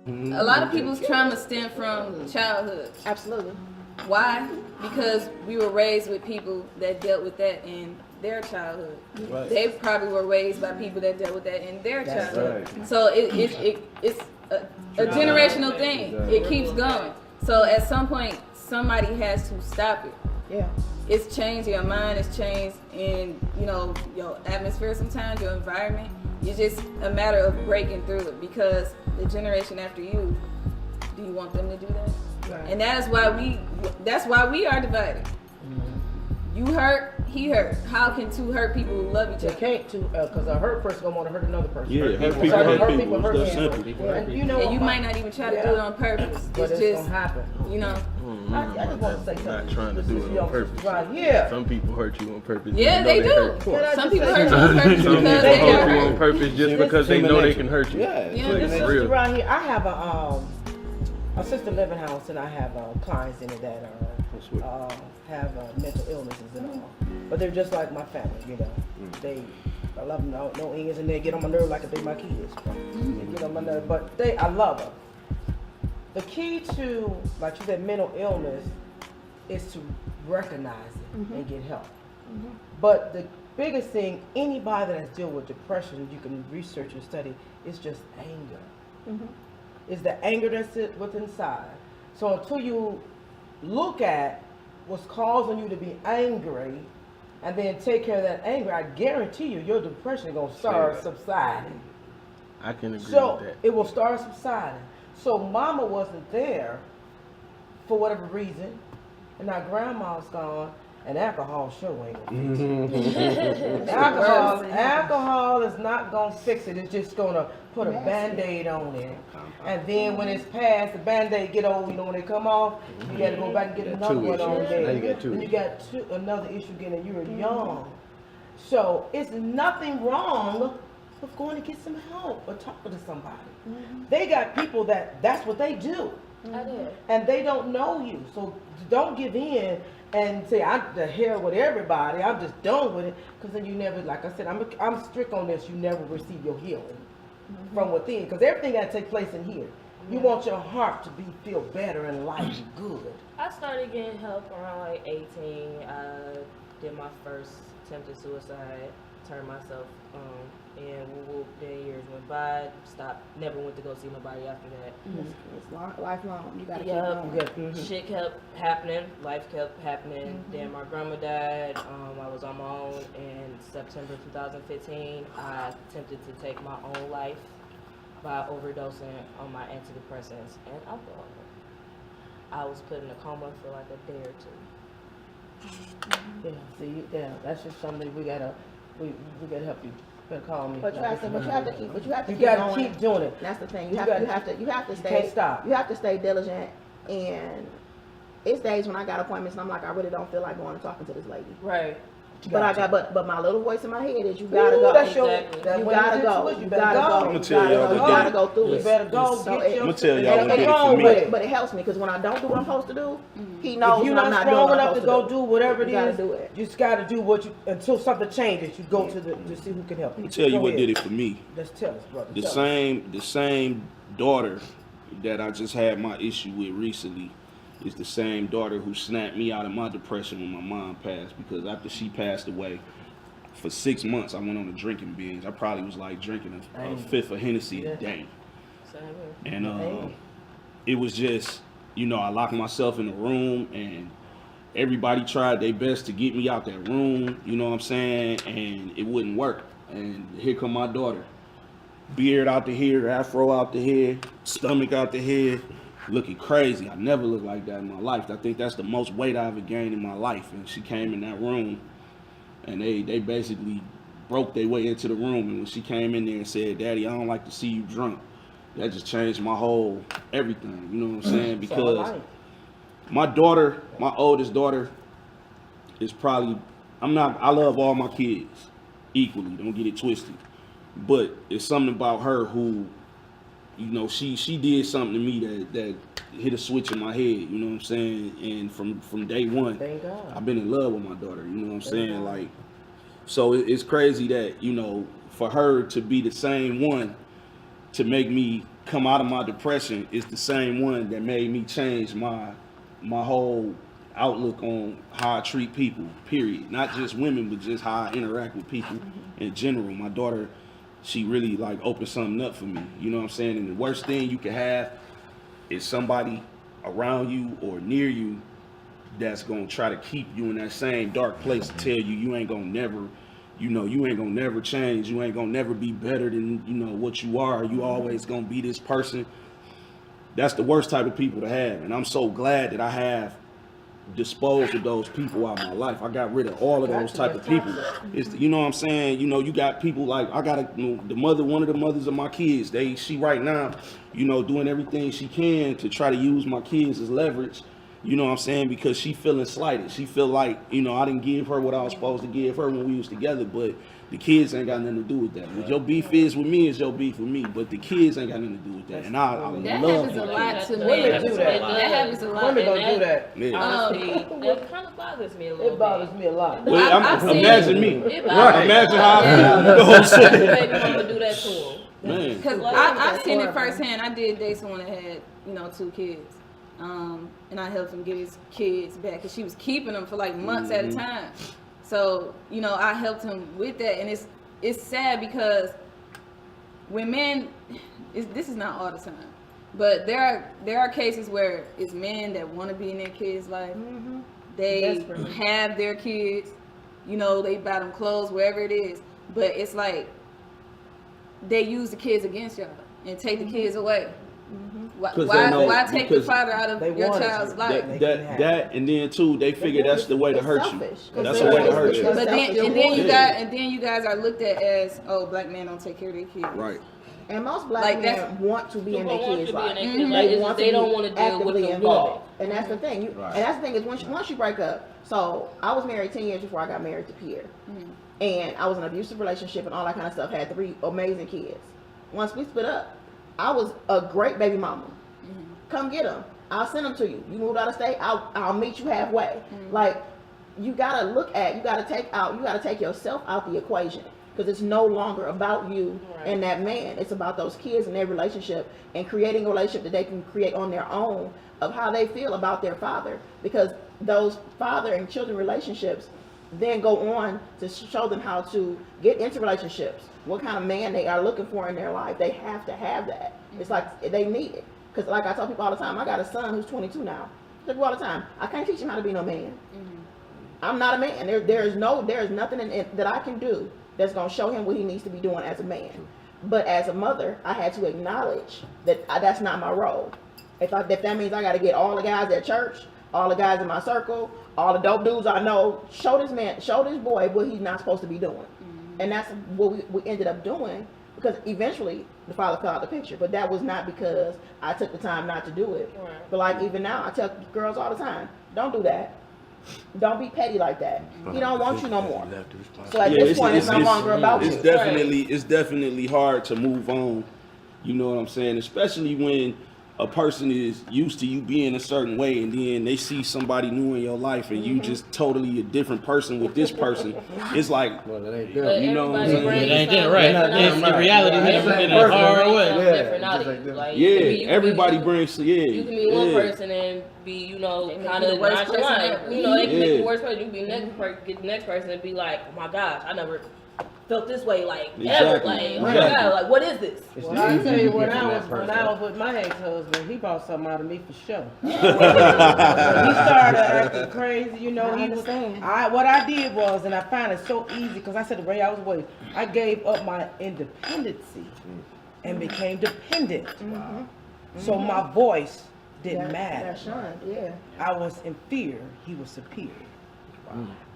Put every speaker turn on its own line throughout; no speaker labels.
A lot of people's trauma stem from childhood.
Absolutely.
Why? Because we were raised with people that dealt with that in their childhood.
Right.
They probably were raised by people that dealt with that in their
That's
childhood.
right.
So it's a generational thing. It keeps going. So at some point, somebody has to stop it.
Yeah.
It's changed your mind. It's changed in your atmosphere. Sometimes your environment. It's just a matter of breaking through it because the generation after you, do you want them to do that?
Right.
And that's why we are divided. You hurt, he hurt. How can two hurt people love each
They
other?
can't because a hurt person gonna want to hurt another person.
Yeah, hurt
So
people hurt
hurt
people.
hurt
It's
people.
that simple.
And
And you might not even try to do it on purpose.
But
It's
it's
just,
gonna happen. I just want to say something.
Not trying to do it on purpose.
Right here.
Some people hurt you on purpose.
yeah,
even
they
though
do.
hurt you.
Some people hurt you on purpose
Some
because
people
they got
hurt you on
hurt.
purpose just because they know they can hurt you.
Yeah.
Yeah.
This
It's
sister
real.
right here, I have a assisted living house, and I have clients in it that have mental illnesses and all. But they're just like my family, I love them. No ends, and they get on my nerve like if they my kids. They get on my nerve, but I love them. The key to, like you said, mental illness is to recognize it and get help. But the biggest thing, anybody that's dealing with depression, you can research and study, is just anger. It's the anger that's within inside. So until you look at what's causing you to be angry and then take care of that anger, I guarantee you your depression is going to start subsiding.
I can agree
So
with that.
it will start subsiding. So mama wasn't there for whatever reason, and now grandma's gone, and alcohol sure ain't gonna fix it. Alcohol is not gonna fix it. It's just gonna put a Band-Aid on it. And then when it's past, the Band-Aid get old, when they come off, you gotta go back and get another
two
one on
issues.
there.
Now you got two
And you got another issue getting, you're young. So it's nothing wrong with going to get some help or talking to somebody. They got people that's what they do.
I did.
And they don't know you. So don't give in and say, I'm the hell with everybody. I'm just done with it. Because then you never, like I said, I'm strict on this. You never receive your healing from within. Because everything got to take place in here. You want your heart to feel better and life good.
I started getting help around like 18. I did my first attempted suicide, turned myself and then years went by, stopped, never went to go see nobody after that.
It's lifelong. You gotta
Yep.
keep going.
Shit kept happening, life kept happening. Then my grandma died. I was on my own in September 2015. I attempted to take my own life by overdosing on my antidepressants and alcohol. I was put in a coma for like a day or two.
Yeah, see, that's just something we gotta help you. You better call me.
But you have to
You
keep
gotta
going.
keep doing it.
That's the thing.
You
You have to stay.
can't stop.
You have to stay diligent. And it's days when I got appointments and I'm like, I really don't feel like going and talking to this lady.
Right.
But my little voice in my head is you gotta go.
That's your,
Exactly.
that
You
when
gotta
it's
go.
into it,
You gotta go.
I'ma tell y'all
You
what
gotta
did
go through
You
it.
better go
So
get
it-
your.
I'ma tell y'all what
and
did it
go
for me.
with it.
But it helps me because when I don't do what I'm supposed to do, he knows
If you're
when I'm
not
not doing
strong
what I'm
enough to
supposed
go do whatever it
You gotta
is,
do it.
you just gotta do what you until something changes. You go to see who can help you.
I'ma tell you
Go
what
ahead.
did it for me.
Just tell us, brother.
The
Tell us.
same daughter that I just had my issue with recently is the same daughter who snapped me out of my depression when my mom passed, because after she passed away, for 6 months I went on a drinking binge. I probably was like drinking a fifth of Hennessy a day.
Same here.
And it was just, I locked myself in a room and everybody tried their best to get me out that room, you know what I'm saying? And it wouldn't work. And here come my daughter. Beard out the here, afro out the here, stomach out the here, looking crazy. I never looked like that in my life. I think that's the most weight I ever gained in my life. And she came in that room and they basically broke their way into the room. And when she came in there and said, "Daddy, I don't like to see you drunk," that just changed my whole everything, you know what I'm saying? Because my daughter, my oldest daughter, is probably, I love all my kids equally, don't get it twisted. But it's something about her who, she did something to me that hit a switch in my head, you know what I'm saying? And from day one,
Thank God.
I've been in love with my daughter, you know what I'm saying? Like, so it's crazy that, for her to be the same one to make me come out of my depression is the same one that made me change my whole outlook on how I treat people, period. Not just women, but just how I interact with people in general. My daughter, she really like opened something up for me. You know what I'm saying? And the worst thing you can have is somebody around you or near you that's gonna try to keep you in that same dark place to tell you ain't gonna never, you ain't gonna never change. You ain't gonna never be better than, what you are. You always gonna be this person. That's the worst type of people to have. And I'm so glad that I have disposed of those people out of my life. I got rid of all of those type of people. It's, you know what I'm saying? You got people like, I got one of the mothers of my kids, she right now, doing everything she can to try to use my kids as leverage. You know what I'm saying? Because she feeling slighted. She feel like, I didn't give her what I was supposed to give her when we was together, but the kids ain't got nothing to do with that. What your beef is with me is your beef with me, but the kids ain't got nothing to do with that. And I
that
love
happens a lot to
women.
men. That happens a lot.
Women don't do that.
Yeah.
Honestly, that kind of bothers me a little bit.
It bothers me a lot.
Well,
I've seen-
imagine me.
It bothers me.
Imagine how I feel. You know what I'm saying?
Baby mama do that to him.
Man.
Because I've seen it firsthand. I did date someone that had, 2 kids. And I helped him get his kids back because she was keeping them for like months at a time. So, I helped him with that. And it's sad because when men, this is not all the time, but there are cases where it's men that want to be in their kids' life. They have their kids, they buy them clothes, wherever it is. But it's like they use the kids against y'all and take the kids away. Why take the father out of your child's life?
That and then too, they figure that's the way to hurt you. That's the way to hurt you.
But then you guys are looked at as, black men don't take care of their kids.
Right.
And most black men want to be in their kids' life.
They don't want to deal with the woman.
And that's the thing. And that's the thing is once you break up. So I was married 10 years before I got married to Pierre. And I was in an abusive relationship and all that kind of stuff. Had 3 amazing kids. Once we split up, I was a great baby mama. Come get them. I'll send them to you. You moved out of state, I'll meet you halfway. Like, you gotta take yourself out the equation. Because it's no longer about you and that man. It's about those kids and their relationship and creating a relationship that they can create on their own of how they feel about their father. Because those father and children relationships then go on to show them how to get into relationships, what kind of man they are looking for in their life. They have to have that. It's like they need it. Because like I tell people all the time, I got a son who's 22 now. I tell people all the time, I can't teach him how to be no man. I'm not a man. There is nothing that I can do that's going to show him what he needs to be doing as a man. But as a mother, I had to acknowledge that that's not my role. If that means I got to get all the guys at church, all the guys in my circle, all the dope dudes I know, show this boy what he's not supposed to be doing. And that's what we ended up doing, because eventually the father fell out the picture. But that was not because I took the time not to do it.
Right.
But like even now, I tell girls all the time, don't do that. Don't be petty like that. He don't want you no more. So at this point, it's no longer about you.
It's definitely hard to move on. You know what I'm saying? Especially when a person is used to you being a certain way, and then they see somebody new in your life, and you just totally a different person with this person. It's like,
well, it ain't good.
You know what I'm saying?
It ain't that right. The reality hit them in a hard way.
Everybody brings.
You can be one person and be, kind of nonchalant. They can make the worst person. You can be get the next person and be like, oh my gosh, I never felt this way, like ever, like oh my god, like what is this?
Well, I tell you, when I was with my ex-husband, he brought something out of me for sure. He started acting crazy, what I did was, and I found it so easy because I said the way I was raised, I gave up my independency and became dependent. So my voice didn't matter. I was in fear. He was superior.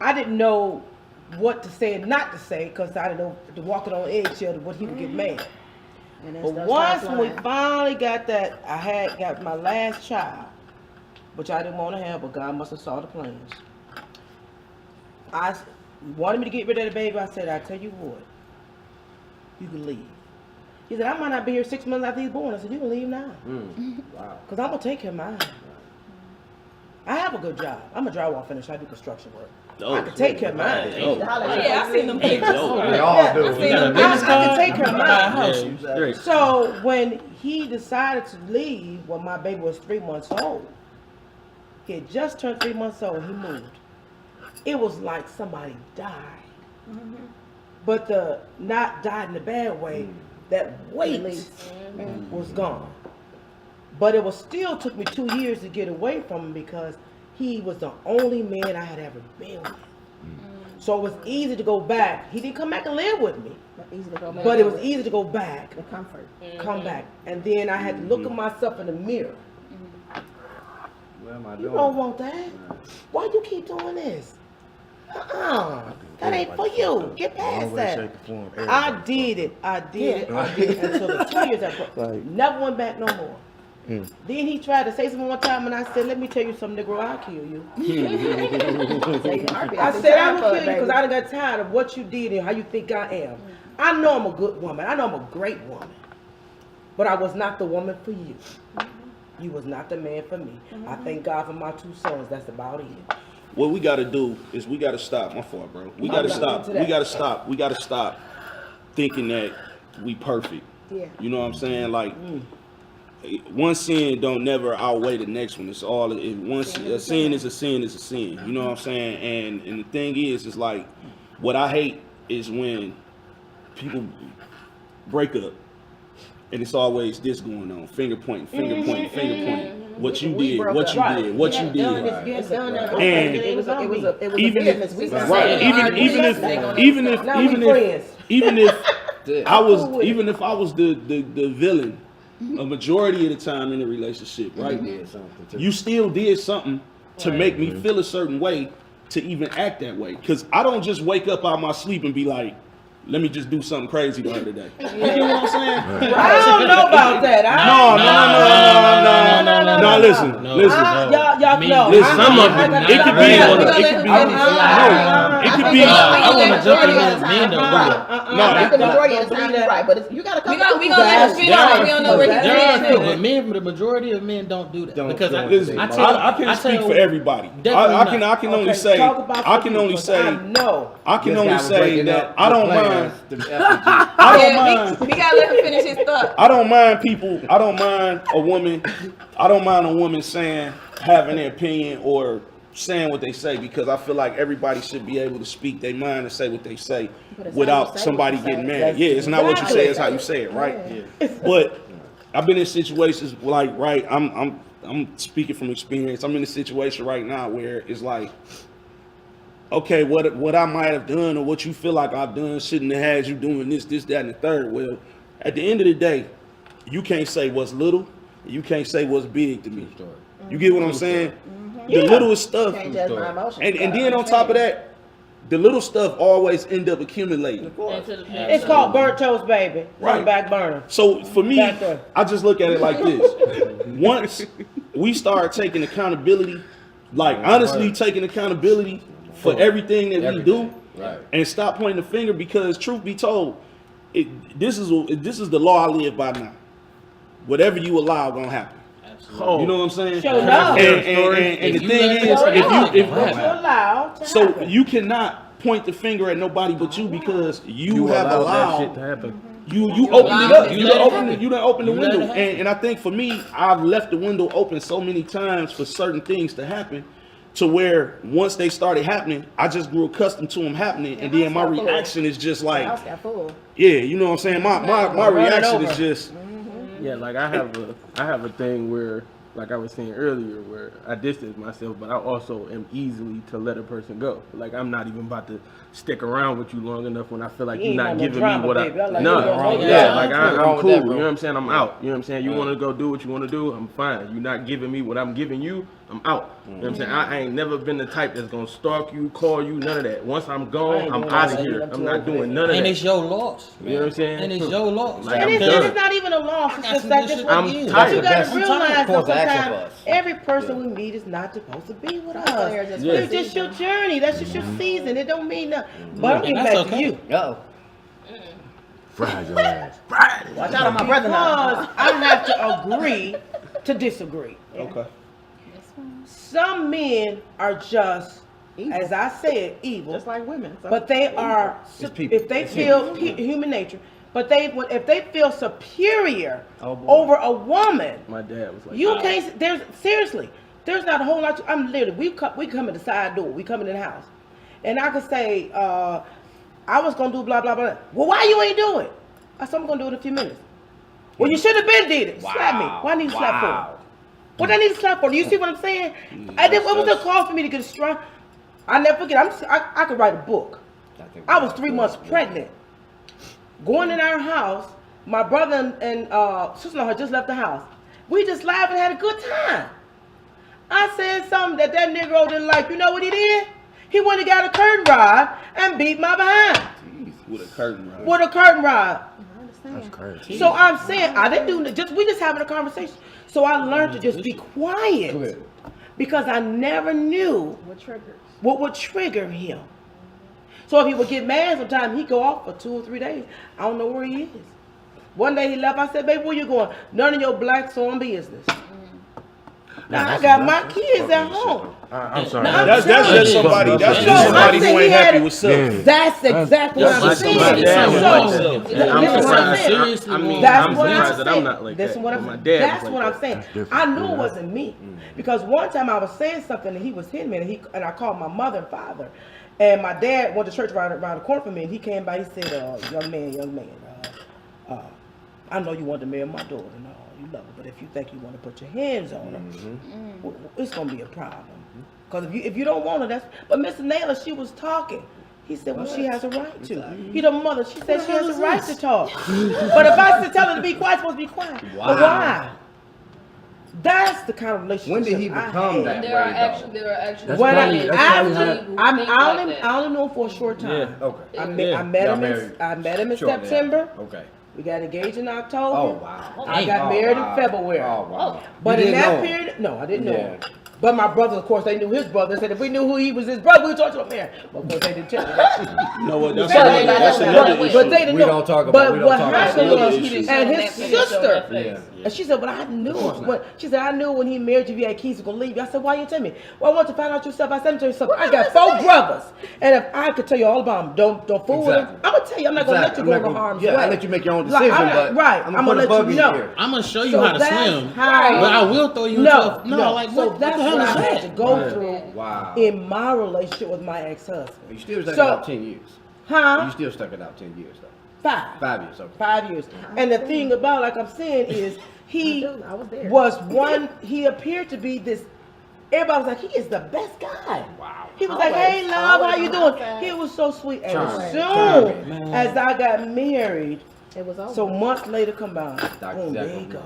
I didn't know what to say and not to say, because I didn't know to walk it on eggshell what he would get mad. But once when we finally got that, I got my last child, which I didn't want to have, but God must have saw the plans. I wanted me to get rid of the baby. I said, I tell you what, you can leave. He said, I might not be here 6 months after he's born. I said, you can leave now. Wow. Because I'm going to take care of mine. I have a good job. I'm a drywall finisher. I do construction work.
Oh,
I can take care of mine.
Yeah, I seen them pictures.
They all do.
I seen them
I
pictures.
can take care of mine.
Straight.
So when he decided to leave when my baby was 3 months old, he had just turned 3 months old, he moved. It was like somebody died. But the not died in a bad way, that weight was gone. But it was still took me 2 years to get away from him because he was the only man I had ever been with. So it was easy to go back. He didn't come back and live with me. But it was easy to go back.
The comfort.
Come back. And then I had to look at myself in the mirror.
What am I
You
doing?
don't want that. Why you keep doing this? That ain't for you. Get past that. I did it until the 2 years I never went back no more. Then he tried to say something one time and I said, let me tell you something, Negro, I'll kill you. I said, I will kill you because I done got tired of what you did and how you think I am. I know I'm a good woman. I know I'm a great woman. But I was not the woman for you. You was not the man for me. I thank God for my 2 sons. That's about it.
What we got to do is we got to stop. My fault, bro. We got to stop. We got to stop. We got to stop thinking that we perfect.
Yeah.
You know what I'm saying? Like, one sin don't never outweigh the next one. It's all a sin is a sin is a sin. You know what I'm saying? And the thing is like, what I hate is when people break up and it's always this going on, finger pointing. What you did, what you did, what you did. And
it was a
even
business.
even if I was the villain a majority of the time in a relationship, right? You still did something to make me feel a certain way to even act that way. Because I don't just wake up out my sleep and be like, let me just do something crazy the other day. You know what I'm saying?
I don't know about that.
No, listen.
Y'all know.
Listen,
some of them.
It could be.
I want to jump in there. Men don't do that.
Not the majority of the time, you're right, but you gotta come.
We gonna let him finish. We don't know where
There are
he's
few,
at.
but men, the majority of men don't do that. Because
I can't speak for everybody. I can only say that I don't mind. I don't mind.
We gotta let him finish his thought.
I don't mind people. I don't mind a woman saying, having their opinion or saying what they say, because I feel like everybody should be able to speak their mind and say what they say without somebody getting mad. Yeah, it's not what you say, it's how you say it, right? Yeah. But I've been in situations like, right, I'm speaking from experience. I'm in a situation right now where it's like, okay, what I might have done or what you feel like I've done shouldn't have had you doing this, that, and the third. Well, at the end of the day, you can't say what's little, you can't say what's big to me. You get what I'm saying? The littlest stuff, and then on top of that, the little stuff always end up accumulating.
It's called burnt toast, baby.
Right.
Back burner.
So for me, I just look at it like this. Once we start taking accountability, like honestly taking accountability for everything that we do, and stop pointing the finger, because truth be told, this is the law I live by now. Whatever you allow gonna happen.
Oh.
You know what I'm saying?
Sure enough.
And the thing is,
so
you cannot point the finger at nobody but you, because you have allowed
that shit to happen.
You opened it up. You done opened the window. And I think for me, I've left the window open so many times for certain things to happen, to where once they started happening, I just grew accustomed to them happening, and then my reaction is just like, yeah, you know what I'm saying? My reaction is just.
Yeah, like I have a thing where, like I was saying earlier, where I distance myself, but I also am easily to let a person go. Like I'm not even about to stick around with you long enough when I feel like you're not giving me what I'm cool. You know what I'm saying? I'm out. You know what I'm saying? You want to go do what you want to do, I'm fine. You're not giving me what I'm giving you, I'm out. You know what I'm saying? I ain't never been the type that's gonna stalk you, call you, none of that. Once I'm gone, I'm out of here. I'm not doing none of that.
And it's your loss.
You know what I'm saying?
And it's your loss.
Like,
and it's not even a loss. It's just like this.
I'm tired.
You gotta realize that sometimes every person we meet is not supposed to be with us. It's just your journey. That's just your season. It don't mean nothing. But I'm getting back to you.
Fried your ass.
Watch out on my brother now.
Because I have to agree to disagree.
Okay.
Some men are just,
Evil.
as I said, evil.
Just like women. So
But they are,
people.
if they feel human nature, but if they feel superior
Oh, boy.
over a woman,
My dad was like,
you can't. There's not a whole lot. I'm literally we come in the side door. We come in the house, and I could say I was gonna do blah blah blah. Well, why you ain't do it? I said I'm gonna do it in a few minutes. Well, you should have been did it. Slap me. Why need to slap for? What I need to slap for? Do you see what I'm saying? It was a call for me to get a strong. I never forget. I could write a book. I was 3 months pregnant. Going in our house, my brother and sister-in-law had just left the house. We just laughed and had a good time. I said something that Negro didn't like. You know what he did? He went and got a curtain rod and beat my behind.
With a curtain rod.
With a curtain rod.
That's crazy.
So I'm saying, I didn't do we just having a conversation. So I learned to just be quiet. Because I never knew what would trigger him. So if he would get mad sometimes, he'd go off for 2 or 3 days. I don't know where he is. One day he left, I said, baby, where you going? None of your black swan business. Now I got my kids at home.
I'm sorry.
Now,
That's just somebody. That's just somebody who ain't happy with self.
That's exactly what I'm saying.
my dad was
So,
like that.
listen
I'm
what I'm
surprised.
saying.
I mean,
That's
I'm
what I'm
surprised that I'm
saying.
not like
Listen
that.
what I'm
My
saying.
dad
That's
was
what
like
I'm saying.
different.
I knew it wasn't me because one time I was saying something and he was hitting me and I called my mother and father, and my dad went to church around the corner from me and he came by. He said, "Young man, I know you want to marry my daughter and all, you love her, but if you think you want to put your hands on her, it's gonna be a problem. Because if you don't want her, that's." But Mr. Naylor, she was talking. He said, "Well, she has a right to." He the mother. She said she has a right to talk. But if I tell her to be quiet, she's supposed to be quiet. But why? That's the kind of relationship.
When did he
I
become
had.
that
There are
way,
actually
When
women
I only knew him for a short time.
though? Okay.
I
Yeah.
met
Y'all
him.
married
I met him in
shortly after.
September.
Okay.
We got engaged in October.
Oh, wow.
I got married in February.
Oh, wow.
But
You
in
didn't
that
know him?
period, no, I didn't know
Yeah.
him. But my brother, of course, they knew his brother. They said if we knew who he was his brother, we'd talk to him there. But of course, they didn't tell me that.
You know what? That's
But
another
but
issue.
they didn't
We
know.
don't talk about-
But
we don't
what
talk about
happened
another
was,
issue.
and his sister,
Yeah.
and she said, "But I knew." She said, "I knew when he married you, if you had keys, he was gonna leave you." I said, "Why you tell me?" "Well, I want to find out yourself." I said to yourself, "I got 4 brothers, and if I could tell you all about them, don't fool with them.
Exactly.
I'm gonna tell you. I'm not gonna let you go to harm's way.
Yeah, I let you make your own
Like,
decision,
I'm
but
right.
I'm
I'm
gonna
gonna
put a
let
bug
you
in
know.
your ear.
I'm gonna show you
So
how to
that's
swim,
how-
but I will throw you
No,
into like
so
what
that's
the hell
what
is
I had
that?
to go through
Wow.
in my relationship with my ex-husband.
You still stuck
So-
it out 10 years.
Huh?
You still stuck it out 10 years, though.
5.
5 years, okay.
5 years. And the thing about, like I'm saying, is he
I was there.
was one. He appeared to be this. Everybody was like, he is the best guy.
Wow.
He was like,
Always.
"Hey, love, how
Always
you
on
doing?"
my side.
He was so sweet. And as
Charming.
soon
Charming.
as I got married,
It was over.
so months later, come by,
Dr.
boom, there
Jack
you go.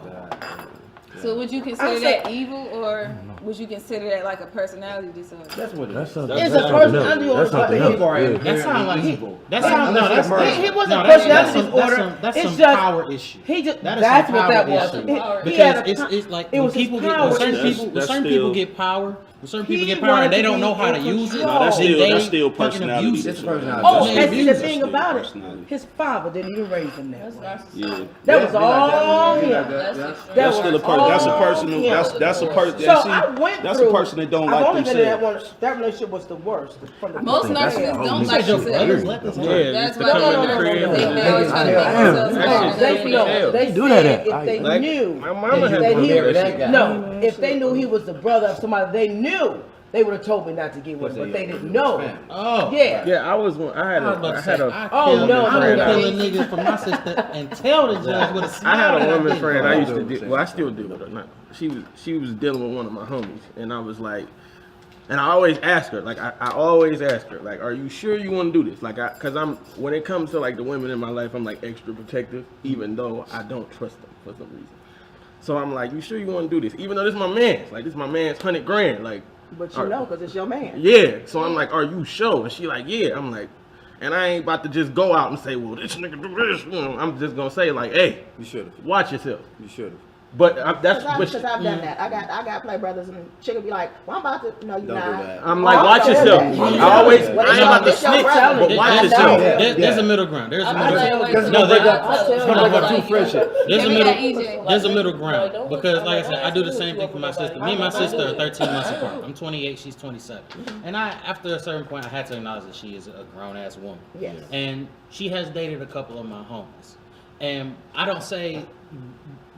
So would you consider
I said-
that evil, or would you consider that like a personality disorder?
That's what it is.
It's a person under your
That sounds
like
evil.
That sounds no. That's
murder.
He wasn't
no,
personality
that's
disorder.
That's
It's
some
just-
power issue.
He just
That is
that's
some
what that
power
was.
issue.
He had
Because
a,
it's like
it
when
was his
people get
power
when certain
issue.
people when
That's
certain
still-
people get power. When certain people
He
get power and
wanted
they
to
don't
be
know how to
in
use it.
control.
No, that's
then
still
they fucking
personality.
abuse it.
It's personality.
Oh,
They
and see the
abuse
thing
it.
about it,
Personality.
his father didn't even raise him that way.
Yeah.
That was all him.
That's
That
still a
was
person. That's a
all
personal.
him.
That's a person.
So I went
That's
through.
a person that don't
I've
like
only been in that
themselves.
one. That relationship was the worst. From the
Most
beginning.
narcissists don't
You
like
said your brothers
themselves.
let this
Yeah,
happen.
That's
it's the
why
come in
no,
the
no,
crib.
no,
they
no,
marry
no,
trying to
no,
make
no,
themselves
no,
smaller
no,
than
They
they
know.
are.
They
Do that
said
at.
if they
Like,
knew
my mama had
that
to
he
do
was-
that shit.
no, if they knew he was the brother of somebody they knew, they would have told me not to get with him, but they didn't know.
Oh.
Yeah.
Yeah, I was one. I had
I was about
a. I
to
had
say,
a.
I
Oh,
kill
no,
I
no,
would
no.
kill a nigga for my sister and tell the judge with a smile.
I had a
that
woman
did.
friend I used to deal. Well, I still deal with her. Not she was dealing with one of my homies, and I was like, and I always ask her, like I always ask her, like, are you sure you want to do this? Like, cause I'm when it comes to like the women in my life, I'm like extra protective, even though I don't trust them for some reason. So I'm like, you sure you want to do this? Even though this is my man's, like this is my man's $100 grand, like.
But you know, because it's your man.
Yeah, so I'm like, are you sure? And she like, yeah. I'm like, and I ain't about to just go out and say, well, this nigga do this. You know, I'm just gonna say like, hey,
You should have.
watch yourself.
You should have.
But that's
Because
what
I've done that. I got play brothers, and chick will be like, "Well, I'm about to." No, you're
Don't do
not.
that.
I'm like, watch yourself. I always, I ain't about to snitch, but watch yourself.
There's a middle ground. There's a middle ground.
Because
No,
break
there-
up two friendships.
There's a
Give me that, EJ.
there's a middle ground because, like I said, I do the same thing for my sister. Me and my sister are 13 months apart. I'm 28, she's 27, and after a certain point, I had to acknowledge that she is a grown ass woman.
Yes.
And she has dated a couple of my homies, and I don't say,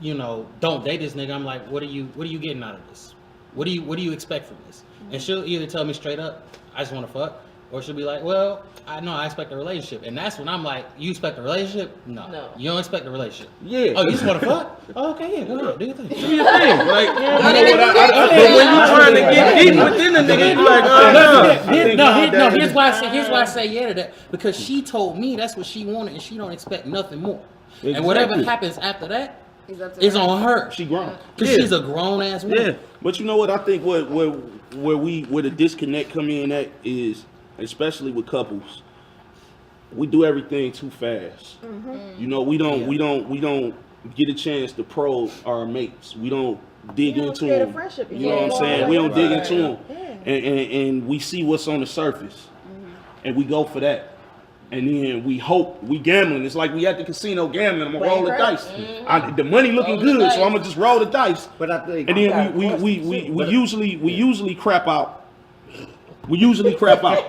don't date this nigga. I'm like, what are you getting out of this? What do you expect from this? And she'll either tell me straight up, I just want to fuck, or she'll be like, well, I know I expect a relationship, and that's when I'm like, you expect a relationship? No. You don't expect a relationship.
Yeah.
Oh, you just want to fuck? Oh, okay, yeah, go ahead, do your thing.
Do your thing. Like, but
But
when you trying to get deep within the nigga, you like,
Here's why I say yeah to that, because she told me that's what she wanted, and she don't expect nothing more. And whatever happens after that is on her.
She grown.
Because she's a grown ass woman.
yeah.
But you know what? I think where the disconnect come in at is, especially with couples, we do everything too fast. You know, we don't get a chance to probe our mates. We don't dig into
create a
them.
friendship.
You know what I'm saying? We don't dig into them, and we see what's on the surface, and we go for that. And then we hope, we gambling. It's like we at the casino gambling. I'm gonna roll the dice. The money looking good, so I'm gonna just roll the dice.
But I think,
And then we usually crap out. We usually crap out.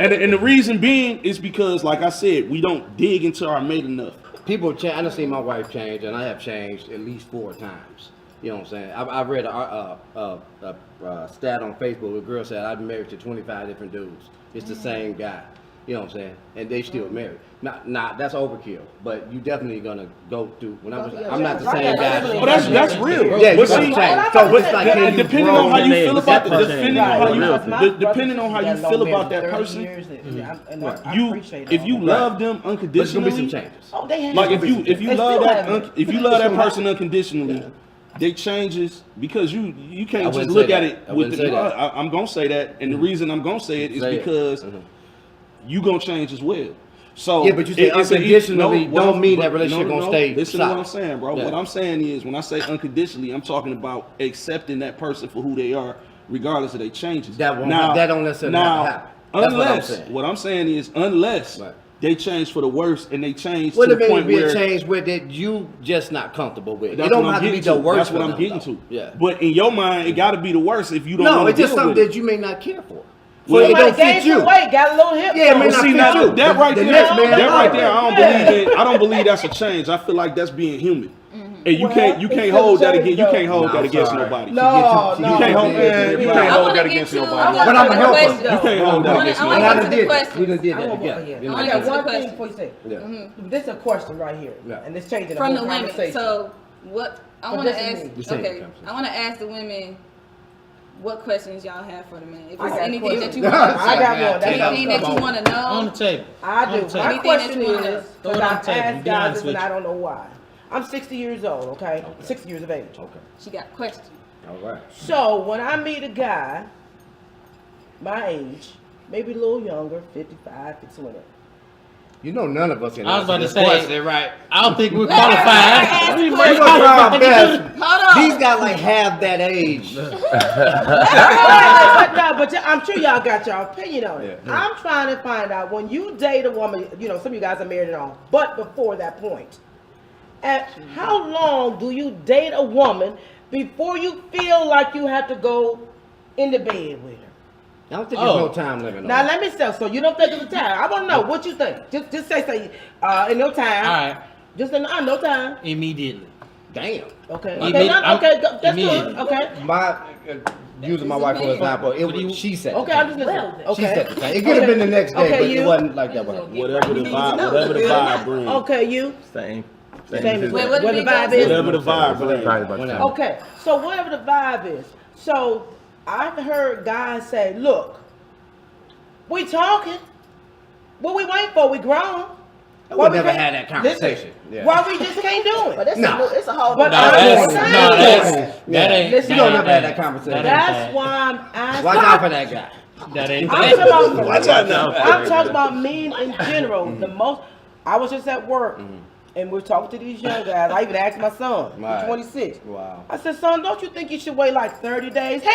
And the reason being is because, like I said, we don't dig into our mate enough.
people change. I done seen my wife change, and I have changed at least 4 times. You know what I'm saying? I've read a stat on Facebook. A girl said, I've been married to 25 different dudes. It's the same guy. You know what I'm saying? And they still married. Not that's overkill, but you definitely gonna go through. When I'm not the same guy.
Oh, that's real.
Yeah,
but
you
see,
change. So it's like, can you
depending
grow
on how you
in
feel
with
about
that person?
depending on how you feel about that person, if you love them
There's gonna be some
unconditionally,
changes.
like if you love that person unconditionally, they changes because you can't just
wouldn't
look
say
at
that.
it
I
with
wouldn't
the.
say that.
I'm gonna say that, and the reason I'm gonna say it is
Say it.
because you gonna change as well. So
Yeah, but you say unconditionally don't mean that relationship gonna stay
Listen to what I'm
solid.
saying, bro.
Yeah.
What I'm saying is, when I say unconditionally, I'm talking about accepting that person for who they are, regardless of their changes.
That don't necessarily have to happen. That's what I'm saying.
What I'm saying is, unless
Right.
they change for the worse and they change
What
to
if
the
it
point
be
where
a change with that you just not comfortable with? It
that's
don't
what
have
I'm
to be
getting
the
to.
worst.
That's what
for
I'm
them,
getting
though.
to.
Yeah.
But in your mind, it got to be the worst if you don't.
No,
wanna
it's just
deal with
something
it.
that you may not care for.
Well,
Well, it don't fit you.
Weight, got a little hip.
Yeah, it may
Well,
not
see,
fit
now,
you.
that right
The
there,
next man,
that right there,
no.
I don't believe that's a change. I feel like that's being human. And you
Well,
can't
it's
hold
still
that
change,
against you
though.
can't hold
No,
that
I'm
against
sorry.
nobody.
No,
You can't hold that against nobody.
But I'm a helper.
You can't hold that against
I
And
wanna
I
get
done
to the
did that.
question.
We done did
I
that
want
together.
to
You know?
I
I
got
got
to the
one
question.
thing before you say.
Yeah.
This is a question right here,
Yeah.
and it's changing the
From
whole
the women.
conversation.
So what I
But
want to
this is
ask.
me.
The same
Okay,
conversation.
I want to ask the women what questions y'all have for the men. If
I
it's
got
anything that
questions.
you want to
I got one. That's
anything that you want to
On the
know.
table.
I
On
do.
the
My
table.
Anything that
question
you wanna
is,
throw it
because
on
I've
the table.
asked
Be
guys
honest
this
with
and I
you.
don't know why. I'm 60 years old, okay? 60 years of age.
Okay.
She got questions.
All right.
So when I meet a guy, my age, maybe a little younger, 55, 20.
You know, none of us can
I was
answer
about to
this
say,
question, right?
I don't think we're qualified.
We're gonna try our best.
Hold on.
These got like half that age.
But I'm sure y'all got your opinion on it.
Yeah.
I'm trying to find out when you date a woman, you know, some of you guys are married and all, but before that point, at how long do you date a woman before you feel like you have to go into bed with her?
I don't think there's no time limit on
Now
it.
let me say, so you don't think it's a time. I want to know what you think. Just say in no time.
All right,
Just in no time.
immediately.
Damn.
Okay.
Immedi-
Okay.
I'm-
That's good.
immediately.
Okay.
Using my wife for an example, she said.
Okay. I'm just listening.
She
Okay.
said the time. It could have been the next day,
Okay,
but
you?
it wasn't like that. With her.
Whatever the vibe brings.
Okay. You.
Same.
Same as
Wait,
what
what
the
did
vibe
we
is.
Whatever the vibe brings.
Whenever.
Okay, so whatever the vibe is. So I've heard guys say, look, we talking. What we waiting for? We grown.
I
Why
would
we
never
can't-
had that conversation. Yeah.
Why we just can't do
But
it?
it's a whole.
But
No,
I'm
that's,
saying-
that ain't.
Listen,
that
you don't
ain't
never had
that.
that conversation.
That's why I'm asking.
Watch out for that guy.
That ain't.
I'm
that.
talking about,
Watch out now.
I'm talking about men in general. The most. I was just at work, and we're talking to these young guys. I even asked my son,
Right.
he's 26.
Wow.
I said, son, don't you think you should wait like 30 days? Hell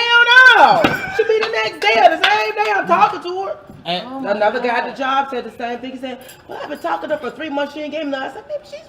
no! Should be the next day or the same day I'm talking to her.
And
Another guy at the job said the same thing. He said, well, I've been talking to her for 3 months. She ain't gave me none. I said, maybe she's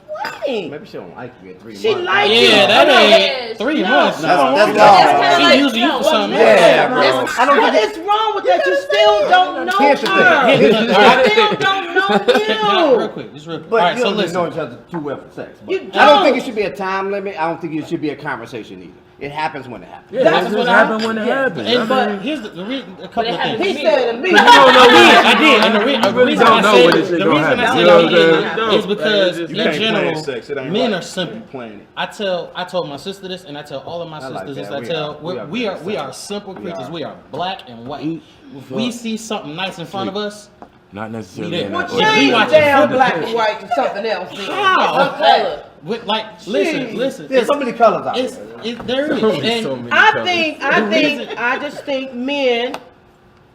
waiting.
Maybe she don't like you at 3 months.
She like you.
yeah, that
Yeah,
ain't 3
no,
months.
no,
That's
That's
long.
kinda
She
like,
using you for something.
Yeah, bro.
I don't what is wrong with that? You still don't know
Here's the
her.
thing.
Here's the
You
thing.
still don't know
Real
you.
quick, just real quick.
But
All right,
you
so
don't know
listen.
each other too well for sex. But
You
I don't think
don't.
it should be a time limit. I don't think it should be a conversation either. It happens when it happens.
Yeah,
That's
that's
what
what
I-
happened when it
yeah.
happened.
And,
I
but
mean,
here's a couple
it
of
happened
things.
He said to me.
you don't know
I did, and the
really
reason
don't
I
know
said
when this shit
the
gonna
reason I
happen.
said
You know
I
what I'm
did
saying?
is because
You
in
can't plan
general,
sex. It ain't
men
right.
are simple.
You plan it.
I told my sister this, and I tell all of my
I like
sisters this.
that.
I tell we are
simple.
simple
We
creatures.
are.
We are black and white. If we see something nice in front of us,
Not
We
necessarily.
did.
in
What
that
you
order.
we
Change
watch
damn
football.
black and white to something else. Then.
how?
color.
With, like, listen.
There's so many colors out
It's
there.
there is.
So many
And
colors.
I just think men,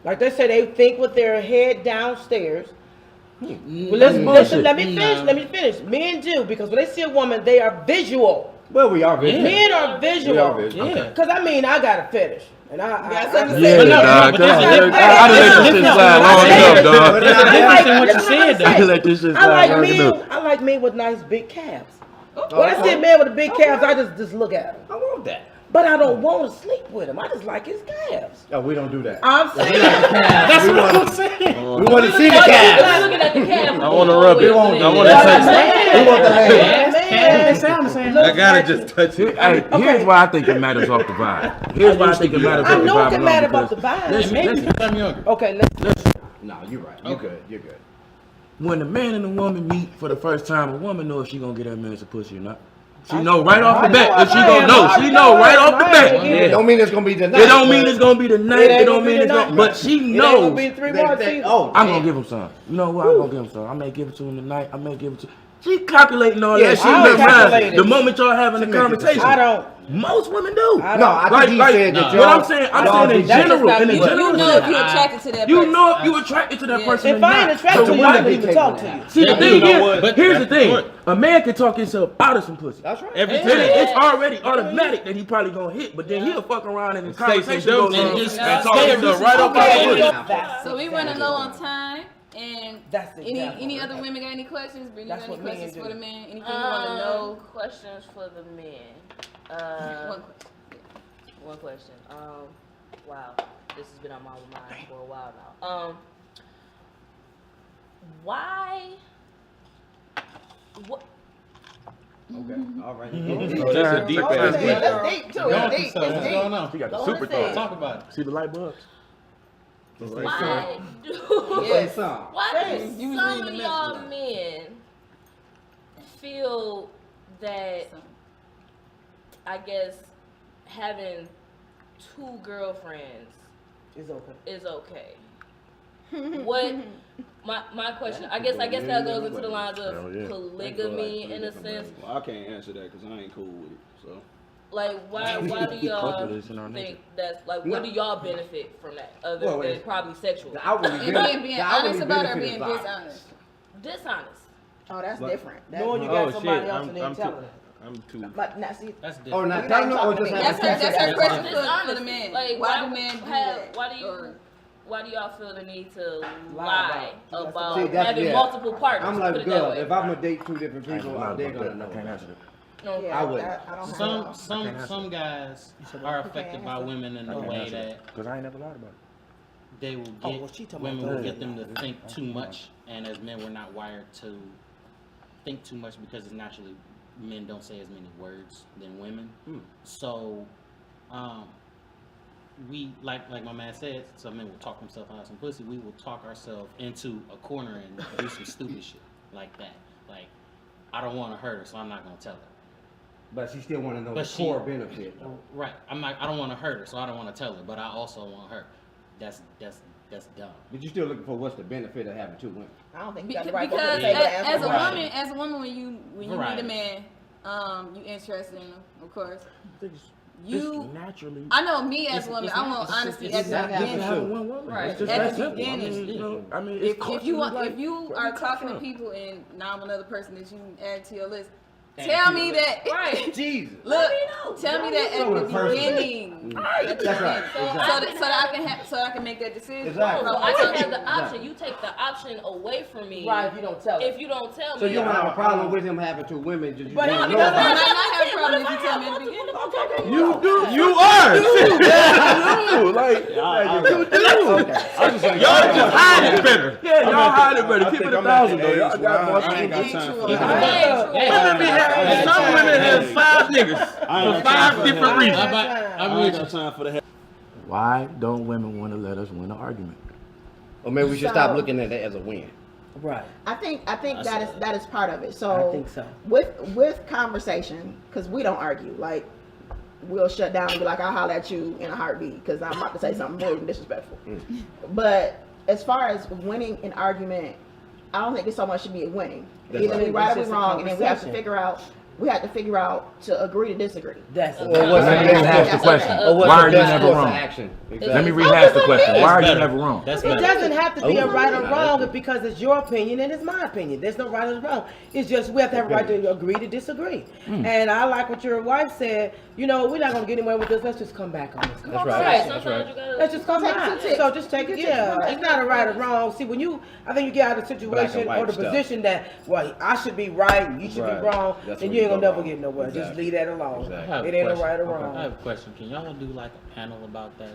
like they say, they think with their head downstairs. Well, let me finish.
No.
Let me finish. Men do, because when they see a woman, they are visual.
Well, we are visual.
Men are
We are
visual.
visual.
Yeah.
Because I mean, I got a fetish, and I
something to
Yeah,
But no,
dog.
but
Come on,
listen,
I done let this shit
listen,
slide long
listen,
enough, dog.
listen,
There's a difference in what you
Listen,
said,
listen,
though.
I done let this shit
I
slide
like
long
men.
enough.
I like men with nice big calves. When I see a man with a big calves, I just look at him.
I want that.
But I don't want to sleep with him. I just like his calves.
No, we don't do that.
I'm saying.
That's what I'm saying.
We want to see the
Oh,
calves.
you're looking at the camera.
I want to rub it. I want to
We
touch
want the legs.
They sound the same.
it. I gotta just touch it. Hey, here's why I think it matters off the vibe. Here's why I think it matters
I
off the
know
vibe.
it can
alone,
matter about the
because-
vibe.
Listen,
Maybe
listen.
because I'm younger.
Okay, let's.
No, you're right. You're good. You're good.
When a man and a woman meet for the first time, a woman know if she gonna get that man some pussy or not. She know right off the bat if she gonna know. She know right off the bat.
It don't mean it's gonna be tonight.
It don't mean it's gonna be the night.
It ain't
It don't
gonna be
mean
the
it's gonna.
night.
But she
It ain't gonna
knows.
be 3 months either.
I'm gonna give him some. You know what? I'm gonna give him some. I may give it to him tonight. I may give it to. She calculating all
Yeah,
that
she
shit in
I
her
don't calculate
mind.
it.
The moment y'all having a
She make it
conversation,
I don't.
most women do.
I
No, I
Like,
think he said that
what
y'all.
I'm saying in
That's
general.
just
In
not
the
me.
general
You know
sense.
if you're attracted to that
You
person.
know if you attracted to that
Yeah.
person or
If I ain't
not.
attracted
So
to you,
what
I
I
don't
think-
even talk to you.
See, the
Yeah,
thing
you know
is,
what? But
here's the
that's
thing.
good.
A man can talk himself out of some pussy.
That's right.
Every
Yeah.
time. It's already automatic that he probably gonna hit, but then he'll fuck around and the conversation
some
goes
dumb
on
shit.
and
Just
talk
stay
himself
abusive.
right off
Okay,
the pussy.
that's
So we running
exactly
low
right.
on time. And
That's
any
exactly
other
right.
women got any questions? Brittany, you
That's
got any
what men
questions
do.
for the men? Anything you want to know?
Questions for the men.
One question.
One question. Wow, this has been on my mind for a while now. Why? What?
Okay. All right.
Oh, that's a deep ass
That's
question.
deep too.
Going
That's
through
deep.
something.
It's
What's
deep.
going on?
She got the
Go
super
on and
thought.
Talk about it.
See the light bulbs?
Why do?
Yes.
Why do
You was
some
reading
of
the
y'all
message.
men feel that, I guess, having 2 girlfriends
It's okay.
is okay? What? My question. I guess that goes into the lines
Hell
of
yeah.
polygamy in a sense.
Well, I can't answer that because I ain't cool with it. So
Like, why do y'all
Culture in our nature.
think that's like? What do y'all benefit from that other
Well,
than
it's-
probably sexual?
The outwardly
And being
the
honest
outwardly
about it or
benefit
being
is violence.
dishonest?
Dishonest.
Oh, that's
But-
different. That's
Knowing you
Oh,
got somebody
shit,
else and then
I'm
telling
too-
them.
I'm too.
But now see,
That's
Oh,
different.
not
You're
telling
not
them or
talking
just
to me.
having
That's her
sex?
question
Dishonest.
for the men.
Like,
Why do men do that?
Why do
Or-
you? Why do y'all feel the need to
Lie
lie
about it.
about
See, that's-
having
yeah.
multiple partners?
I'm
put
like,
it that
girl,
way.
if I'm gonna date 2 different
I ain't
people,
gonna lie
they're
about
gonna
that.
know.
I can't answer that.
No.
yeah,
I wouldn't.
I don't have
Some
that.
some
answer
some guys are affected by women in the way that
Because I ain't never lied about it.
they will
Oh,
get
well, she talking
women
about
will
that.
get them to think too much, and as men we're not wired to think too much because it's naturally men don't say as many words than women. So we like my man said, some men will talk themselves out of some pussy. We will talk ourselves into a corner and do some stupid shit like that. Like, I don't want to hurt her, so I'm not gonna tell her.
But she still want to know
But
the
she-
core benefit. though.
Right. I don't want to hurt her, so I don't want to tell her. But I also want her. That's dumb.
But you're still looking for what's the benefit of having 2 women.
I don't think you
Because,
got the right
because
to say that
as
answer.
a
Right.
woman, when you meet
Variety.
a man, you interested in him, of course. you.
Naturally.
I know me as a woman.
it's
I
not-
want
it's-
honesty
it's
at the
not-
it's
beginning.
not-
One woman.
Right.
It's just
At
that
the
simple.
beginning.
I mean,
If you want,
like,
if you
where
are
we
talking to
from?
people and now I'm another person that you add to your list,
Add
tell
to
me
your
that.
Right.
Jesus.
Look, tell me that
So
at the
personal.
beginning. At the
That's right.
beginning.
Exactly.
So that I can make that decision.
Exactly.
So
No,
I can
talk-
have the option. You take the option away from me.
Right, if you don't tell
If
it.
you don't tell
So
me.
you don't have a problem with him having 2 women? Just you
But
don't
he
know
doesn't
about
I
it.
might have a problem if you tell me at the beginning.
You do. You are. You like. You do.
Okay.
Y'all just hide it better. Yeah, y'all hide it better.
I
Keep
think
it
I'm at
1,000
the
though.
age
Y'all got
where
more.
I ain't got time for
Hey,
that.
Women be having. Some women have 5 niggas
I ain't
for
got time
5
for
different
that.
reasons.
I'm
I
with
ain't
you.
got time for that.
Why don't women want to let us win an argument?
Or maybe we should stop looking at it as a win.
Right.
I think that is part of it. So
I think so.
With conversation, because we don't argue. Like we'll shut down and be like, I'll holler at you in a heartbeat because I'm about to say something more than disrespectful. But as far as winning an argument, I don't think it's so much to be winning.
That's
Either
right.
we right or
It's
we
just a
wrong, and then we have to
conversation.
figure out to agree to disagree.
That's it.
Or what's
Let me
the best
rehash the
course-
question.
or what's
Why
the
are you
best
never
course of
wrong?
action?
Let
Exactly.
me rehash the question.
That's
Why are you
better.
never wrong?
That's
It
better.
doesn't have to be a
Oh,
right or
nah,
wrong
that's-
because it's your opinion and it's my opinion. There's no right or wrong. It's just we have to have a right to agree to disagree. And I like what your wife said. You know, we're not gonna get anywhere with this. Let's just come back on this.
That's
Right.
right.
Sometimes you gotta.
Let's just come
Take
back.
two ticks.
So just take it. Yeah, it's not a right or wrong. See, when you, I think you get out of the situation
white
or the
stuff.
position that, well, I should be right and you should
Right.
be wrong,
That's
then
where
you ain't
you
gonna
go
never
wrong.
get nowhere. Just
Exactly.
leave that alone.
Exactly.
I have
It
a
ain't a
question.
right or
I
wrong.
have a question. Can y'all do like a panel about that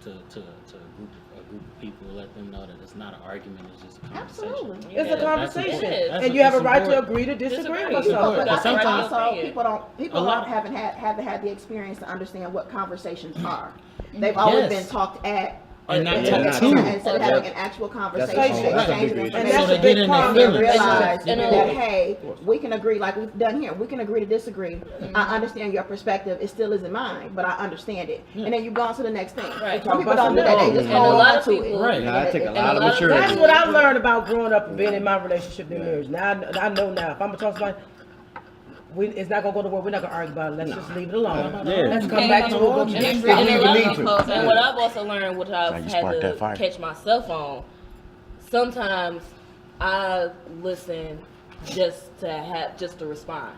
to a group of people, let them know that it's not an argument, it's just a conversation.
Absolutely.
It's a
Yeah.
conversation,
That's
and you have a
it's
right to
important.
agree to disagree
Disagree.
with
It's
something.
important.
But
sometimes-
also people
A lot-
haven't had the experience to understand what conversations are. They've always
Yes.
been talked at.
And not
Yeah,
talk
not
to.
true.
Instead of having an actual conversation,
That's a big
exchange of
issue.
information,
And that's
So
a
they get
big
in their
problem.
and
feelings.
realize
And,
that hey, we can agree like we've done here. We can agree to disagree. I understand your perspective. It still isn't mine, but I understand it. And then you go on to the next thing.
Right.
Some people don't do that. They just
And a
hold
lot
on
of
to
people-
it.
Right.
Nah, I take a
And
lot
a
of
lot of-
maturity.
That's what I learned about growing up and being in my relationship in marriage. Now I know now. If I'm gonna talk to somebody, it's not gonna go nowhere. We're not gonna argue about it. Let's just leave it alone.
Yeah.
Let's come back to what we
And,
used
and,
to.
a lot
need
of-
to.
and what I've also learned, which I've
Like you
had
sparked that
to
fire.
catch myself on, sometimes I listen just to respond.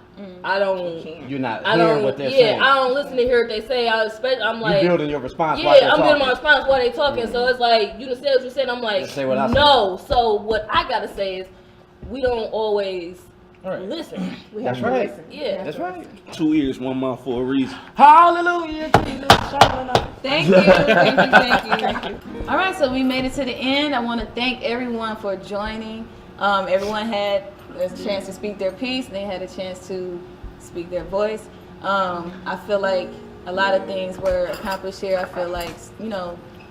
I don't.
You're not
I
hearing
don't.
what they're
Yeah,
saying.
I don't listen to hear what they say. I'm like,
You're building your response while
yeah,
they're
I'm
talking.
getting my response while they talking. So it's like you done said what you said. I'm like,
Let's say what I said.
no. So what I gotta say is, we don't always
Right.
listen.
We
That's
have to
right.
listen.
Yeah.
That's right.
2 ears, 1 mouth for a reason.
Hallelujah, Jesus.
Thank you. All right, so we made it to the end. I want to thank everyone for joining. Everyone had a chance to speak their piece. They had a chance to speak their voice. I feel like a lot of things were accomplished here. I feel like,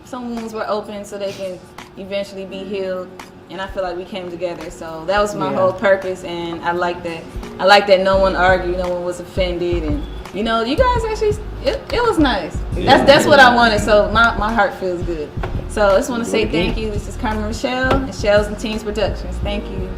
some wounds were open so they can eventually be healed. And I feel like we came together. So that was my whole purpose. And I like that. I like that no one argued, no one was offended. And, you guys actually, it was nice. That's what I wanted. So my heart feels good. So I just want to say thank you. This is Carmen Rochelle and Shells and Teens Productions. Thank you.